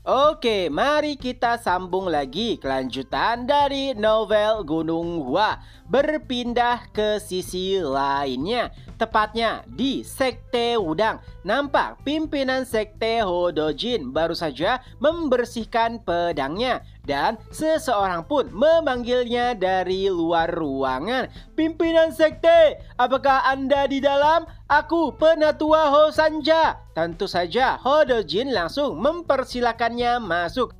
Oke, mari kita sambung lagi kelanjutan dari novel Gunung Hua. Berpindah ke sisi lainnya, tepatnya di Sekte Wudang. Nampak pimpinan Sekte Hodojin baru saja membersihkan pedangnya dan seseorang pun memanggilnya dari luar ruangan. Pimpinan Sekte, apakah Anda di dalam? Aku Penatua Hosanja. Tentu saja Hodojin langsung mempersilakannya masuk.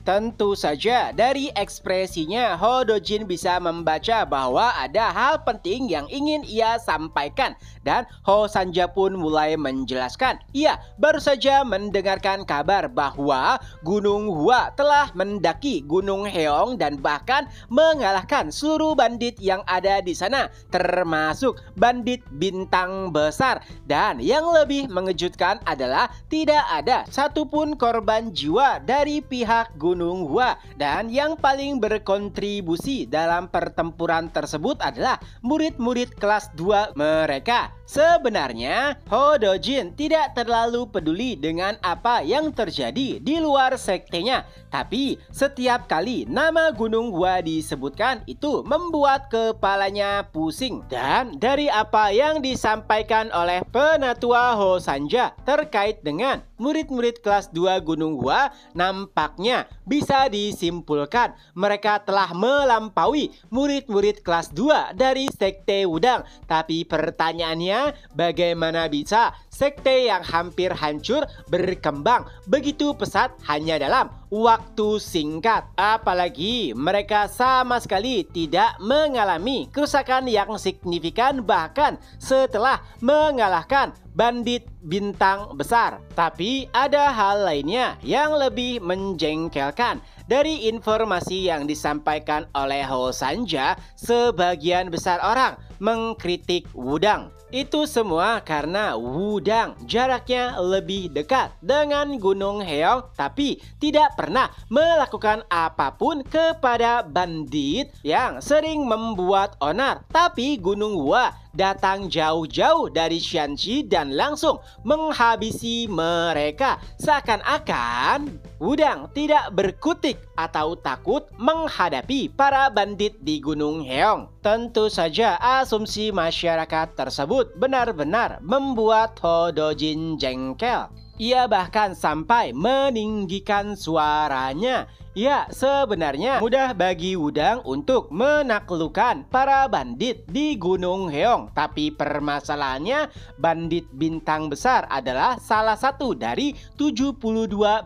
Tentu saja dari ekspresinya Hodojin bisa membaca bahwa ada hal penting yang ingin ia sampaikan. Dan Hosanja pun mulai menjelaskan. Ia baru saja mendengarkan kabar bahwa Gunung Hua telah mendaki Gunung Heong dan bahkan mengalahkan seluruh bandit yang ada di sana, termasuk bandit bintang besar. Dan yang lebih mengejutkan adalah tidak ada satupun korban jiwa dari pihak Gunung Hua. Dan yang paling berkontribusi dalam pertempuran tersebut adalah murid-murid kelas 2 mereka. Sebenarnya Hodojin tidak terlalu peduli dengan apa yang terjadi di luar sektenya, tapi setiap kali nama Gunung Hua disebutkan itu membuat kepalanya pusing. Dan dari apa yang disampaikan oleh Penatua Hosanja terkait dengan murid-murid kelas 2 Gunung Hua, nampaknya bisa disimpulkan mereka telah melampaui murid-murid kelas 2 dari Sekte Wudang. Tapi pertanyaannya, bagaimana bisa sekte yang hampir hancur berkembang begitu pesat hanya dalam waktu singkat? Apalagi mereka sama sekali tidak mengalami kerusakan yang signifikan bahkan setelah mengalahkan bandit bintang besar. Tapi ada hal lainnya yang lebih menjengkelkan. Dari informasi yang disampaikan oleh Hosanja, sebagian besar orang mengkritik Wudang. Itu semua karena Wudang jaraknya lebih dekat dengan Gunung Heong, tapi tidak pernah melakukan apapun kepada bandit yang sering membuat onar. Tapi Gunung Hua datang jauh-jauh dari Shanxi dan langsung menghabisi mereka. Seakan-akan Wudang tidak berkutik atau takut menghadapi para bandit di Gunung Heong. Tentu saja asumsi masyarakat tersebut benar-benar membuat Hodojin jengkel. Ia bahkan sampai meninggikan suaranya. Ya, sebenarnya mudah bagi Wudang untuk menaklukkan para bandit di Gunung Heong. Tapi permasalahannya, bandit bintang besar adalah salah satu dari 72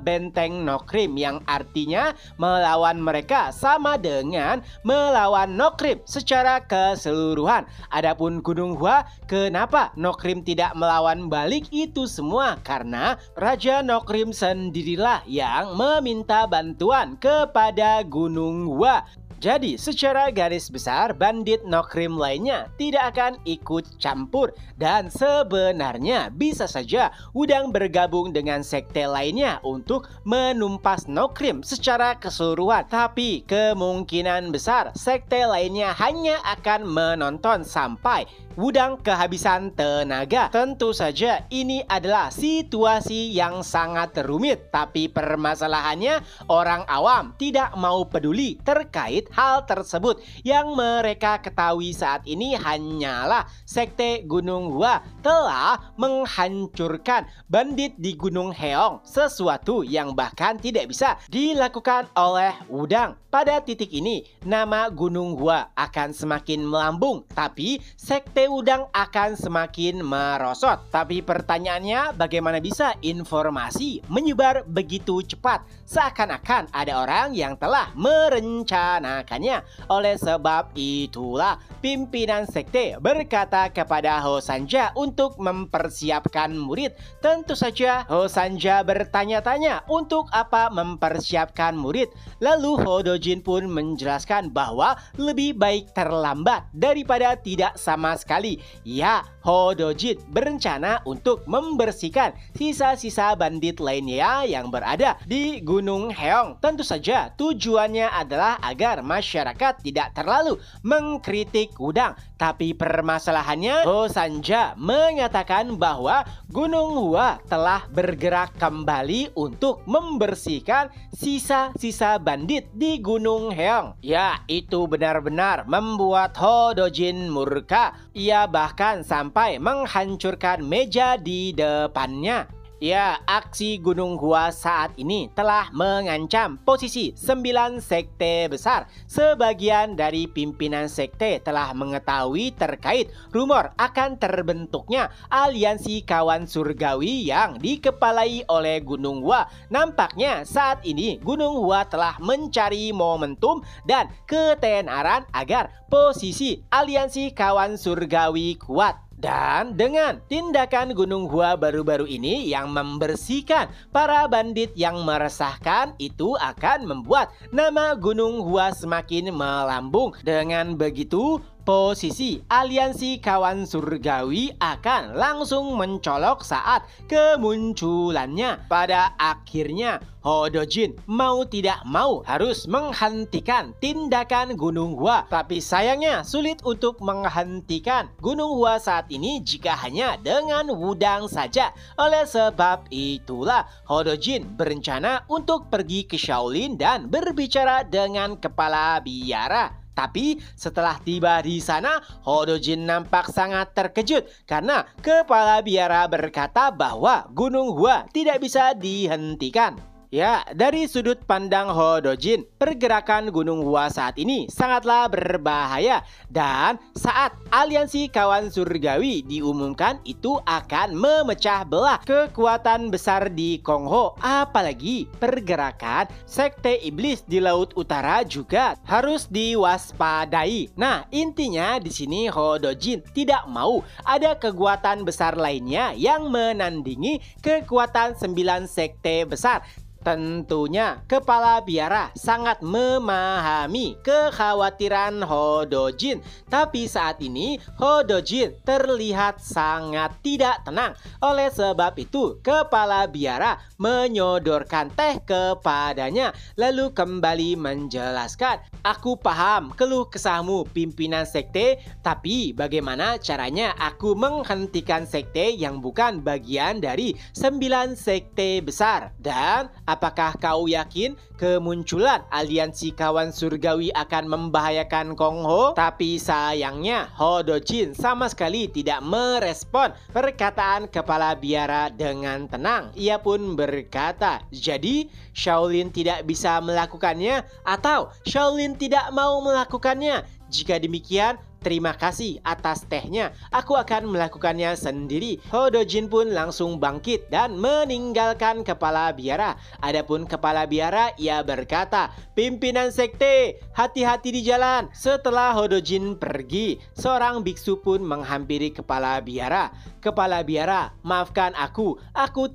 benteng Nokrim, yang artinya melawan mereka sama dengan melawan Nokrim secara keseluruhan. Adapun Gunung Hua, kenapa Nokrim tidak melawan balik? Itu semua karena Raja Nokrim sendirilah yang meminta bantuan kepada Gunung Hua. Jadi secara garis besar bandit Nokrim lainnya tidak akan ikut campur. Dan sebenarnya bisa saja Wudang bergabung dengan sekte lainnya untuk menumpas Nokrim secara keseluruhan. Tapi kemungkinan besar sekte lainnya hanya akan menonton sampai Wudang kehabisan tenaga. Tentu saja ini adalah situasi yang sangat rumit. Tapi permasalahannya orang awam tidak mau peduli terkait hal tersebut. Yang mereka ketahui saat ini hanyalah sekte Gunung Hua telah menghancurkan bandit di Gunung Heong, sesuatu yang bahkan tidak bisa dilakukan oleh Wudang. Pada titik ini nama Gunung Hua akan semakin melambung, tapi sekte Wudang akan semakin merosot. Tapi pertanyaannya, bagaimana bisa informasi menyebar begitu cepat? Seakan-akan ada orang yang telah merencanakannya. Oleh sebab itulah pimpinan sekte berkata kepada Hosanja untuk mempersiapkan murid. Tentu saja Hosanja bertanya-tanya untuk apa mempersiapkan murid. Lalu Hodojin pun menjelaskan bahwa lebih baik terlambat daripada tidak sama sekali. Ya, Hodojin berencana untuk membersihkan sisa-sisa bandit lainnya yang berada di Gunung Heong. Tentu saja tujuannya adalah agar masyarakat tidak terlalu mengkritik Wudang. Tapi permasalahannya, Ho Sanja mengatakan bahwa Gunung Hua telah bergerak kembali untuk membersihkan sisa-sisa bandit di Gunung Heong. Ya, itu benar-benar membuat Ho Dojin murka. Ia bahkan sampai menghancurkan meja di depannya. Ya, aksi Gunung Hua saat ini telah mengancam posisi 9 sekte besar. Sebagian dari pimpinan sekte telah mengetahui terkait rumor akan terbentuknya aliansi kawan surgawi yang dikepalai oleh Gunung Hua. Nampaknya saat ini Gunung Hua telah mencari momentum dan ketenaran agar posisi aliansi kawan surgawi kuat. Dan dengan tindakan Gunung Hua baru-baru ini yang membersihkan para bandit yang meresahkan, itu akan membuat nama Gunung Hua semakin melambung. Dengan begitu, posisi aliansi kawan surgawi akan langsung mencolok saat kemunculannya. Pada akhirnya, Ho Dojin mau tidak mau harus menghentikan tindakan Gunung Hua. Tapi sayangnya sulit untuk menghentikan Gunung Hua saat ini jika hanya dengan Wudang saja. Oleh sebab itulah Ho Dojin berencana untuk pergi ke Shaolin dan berbicara dengan kepala biara. Tapi setelah tiba di sana, Ho Dojin nampak sangat terkejut karena kepala biara berkata bahwa Gunung Hua tidak bisa dihentikan. Ya, dari sudut pandang Ho Dojin, pergerakan Gunung Hua saat ini sangatlah berbahaya. Dan saat aliansi kawan surgawi diumumkan, itu akan memecah belah kekuatan besar di Kongho. Apalagi pergerakan sekte iblis di Laut Utara juga harus diwaspadai. Nah, intinya di sini Ho Dojin tidak mau ada kekuatan besar lainnya yang menandingi kekuatan 9 sekte besar. Tentunya kepala biara sangat memahami kekhawatiran Ho Dojin. Tapi saat ini Ho Dojin terlihat sangat tidak tenang. Oleh sebab itu kepala biara menyodorkan teh kepadanya, lalu kembali menjelaskan, "Aku paham keluh kesahmu pimpinan sekte, tapi bagaimana caranya aku menghentikan sekte yang bukan bagian dari 9 sekte besar? Dan apakah kau yakin kemunculan aliansi kawan surgawi akan membahayakan Kongho?" Tapi sayangnya Ho Dojin sama sekali tidak merespon perkataan kepala biara dengan tenang. Ia pun berkata, "Jadi Shaolin tidak bisa melakukannya atau Shaolin tidak mau melakukannya? Jika demikian, terima kasih atas tehnya. Aku akan melakukannya sendiri." Ho Dojin pun langsung bangkit dan meninggalkan kepala biara. Adapun kepala biara, ia berkata, "Pimpinan sekte, hati-hati di jalan." Setelah Ho Dojin pergi, seorang biksu pun menghampiri kepala biara. "Kepala biara, maafkan aku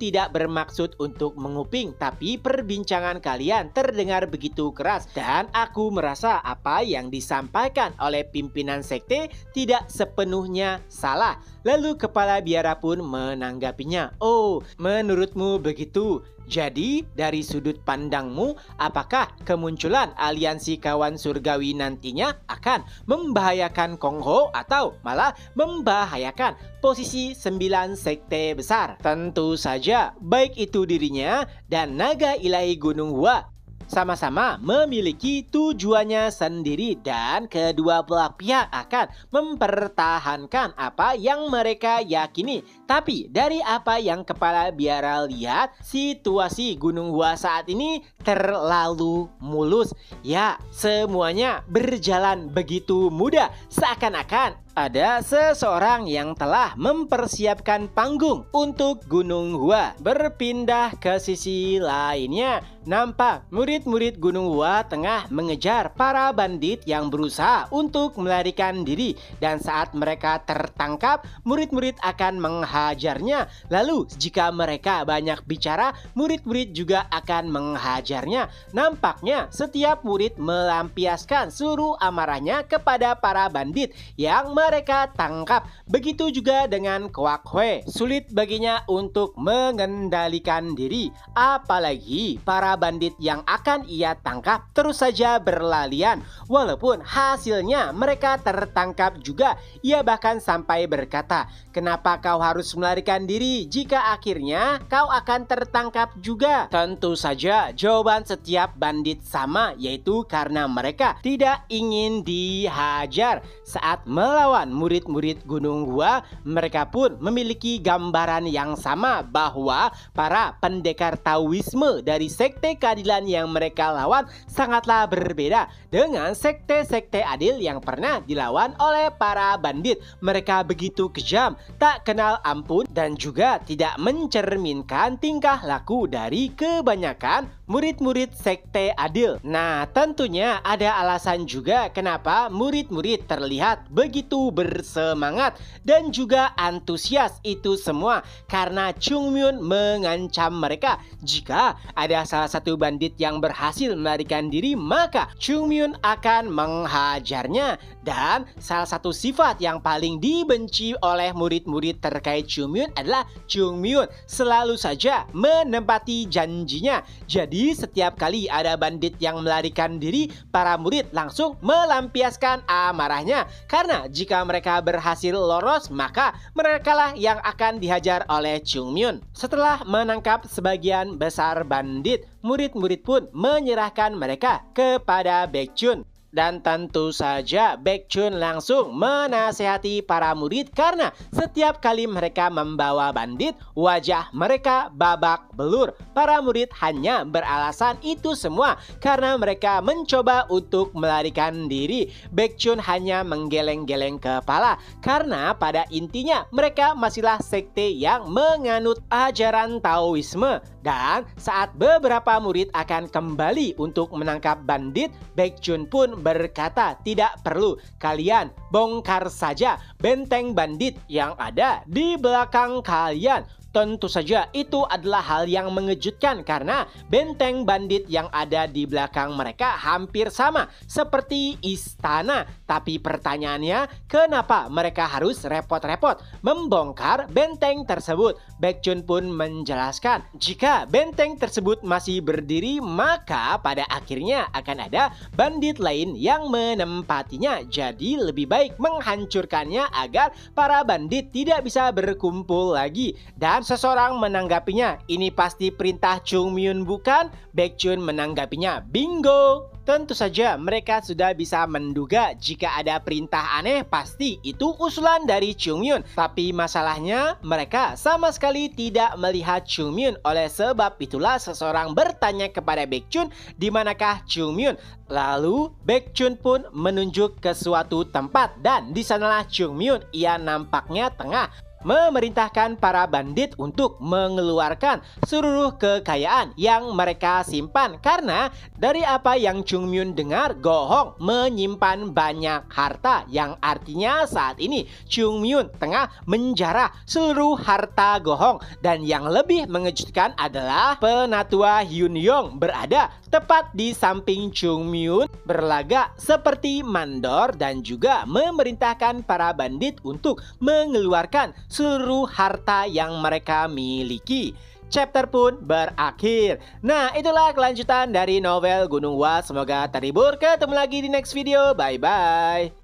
tidak bermaksud untuk menguping, tapi perbincangan kalian terdengar begitu keras dan aku merasa apa yang disampaikan oleh pimpinan sekte tidak sepenuhnya salah." Lalu kepala biara pun menanggapinya, "Oh, menurutmu begitu? Jadi dari sudut pandangmu, apakah kemunculan aliansi kawan surgawi nantinya akan membahayakan Kongho atau malah membahayakan posisi 9 sekte besar?" Tentu saja baik itu dirinya dan naga ilahi Gunung Hua sama-sama memiliki tujuannya sendiri dan kedua belah pihak akan mempertahankan apa yang mereka yakini. Tapi dari apa yang kepala biara lihat, situasi Gunung Hua saat ini terlalu mulus. Ya, semuanya berjalan begitu mudah, seakan-akan ada seseorang yang telah mempersiapkan panggung untuk Gunung Hua. Berpindah ke sisi lainnya, nampak murid-murid Gunung Hua tengah mengejar para bandit yang berusaha untuk melarikan diri. Dan saat mereka tertangkap, murid-murid akan menghajarnya. Lalu jika mereka banyak bicara, murid-murid juga akan menghajarnya. Nampaknya setiap murid melampiaskan seluruh amarahnya kepada para bandit yang mereka tangkap. Begitu juga dengan Kwak Hue. Sulit baginya untuk mengendalikan diri. Apalagi para bandit yang akan ia tangkap terus saja berlarian. Walaupun hasilnya mereka tertangkap juga. Ia bahkan sampai berkata, "Kenapa kau harus melarikan diri jika akhirnya kau akan tertangkap juga?" Tentu saja jawaban setiap bandit sama, yaitu karena mereka tidak ingin dihajar. Saat melawan murid-murid Gunung Gua, mereka pun memiliki gambaran yang sama bahwa para pendekar Taoisme dari sekte keadilan yang mereka lawan sangatlah berbeda dengan sekte-sekte adil yang pernah dilawan oleh para bandit. Mereka begitu kejam, tak kenal ampun, dan juga tidak mencerminkan tingkah laku dari kebanyakan murid-murid sekte adil. Nah, tentunya ada alasan juga kenapa murid-murid terlihat begitu bersemangat dan juga antusias. Itu semua karena Chungmyun mengancam mereka. Jika ada salah satu bandit yang berhasil melarikan diri, maka Chungmyun akan menghajarnya. Dan salah satu sifat yang paling dibenci oleh murid-murid terkait Chungmyun adalah Chungmyun selalu saja menepati janjinya. Jadi setiap kali ada bandit yang melarikan diri, para murid langsung melampiaskan amarahnya. Karena jika mereka berhasil lolos, maka merekalah yang akan dihajar oleh Chungmyun. Setelah menangkap sebagian besar bandit, murid-murid pun menyerahkan mereka kepada Baekchun. Dan tentu saja Baekchun langsung menasehati para murid karena setiap kali mereka membawa bandit, wajah mereka babak belur. Para murid hanya beralasan itu semua karena mereka mencoba untuk melarikan diri. Baekchun hanya menggeleng-geleng kepala karena pada intinya mereka masihlah sekte yang menganut ajaran Taoisme. Dan saat beberapa murid akan kembali untuk menangkap bandit, Baekchun pun berkata, "Tidak perlu, kalian bongkar saja benteng bandit yang ada di belakang kalian." Tentu saja itu adalah hal yang mengejutkan karena benteng bandit yang ada di belakang mereka hampir sama seperti istana. Tapi pertanyaannya, kenapa mereka harus repot-repot membongkar benteng tersebut? Baekchun pun menjelaskan, jika benteng tersebut masih berdiri, maka pada akhirnya akan ada bandit lain yang menempatinya. Jadi lebih baik menghancurkannya agar para bandit tidak bisa berkumpul lagi. Dan seseorang menanggapinya, "Ini pasti perintah Chungmyun bukan?" Baekchun menanggapinya, "Bingo!" Tentu saja mereka sudah bisa menduga jika ada perintah aneh pasti itu usulan dari Chungmyun. Tapi masalahnya mereka sama sekali tidak melihat Chungmyun. Oleh sebab itulah seseorang bertanya kepada Baekchun, "Di manakah Chungmyun?" Lalu Baekchun pun menunjuk ke suatu tempat dan di sanalah Chungmyun. Ia nampaknya tengah memerintahkan para bandit untuk mengeluarkan seluruh kekayaan yang mereka simpan. Karena dari apa yang Chungmyun dengar, Gohong menyimpan banyak harta, yang artinya saat ini Chungmyun tengah menjarah seluruh harta Gohong. Dan yang lebih mengejutkan adalah penatua Hunyong berada tepat di samping Chungmyun, berlagak seperti mandor dan juga memerintahkan para bandit untuk mengeluarkan seluruh harta yang mereka miliki. Chapter pun berakhir. Nah, itulah kelanjutan dari novel Gunung Gua. Semoga terhibur. Ketemu lagi di next video. Bye-bye.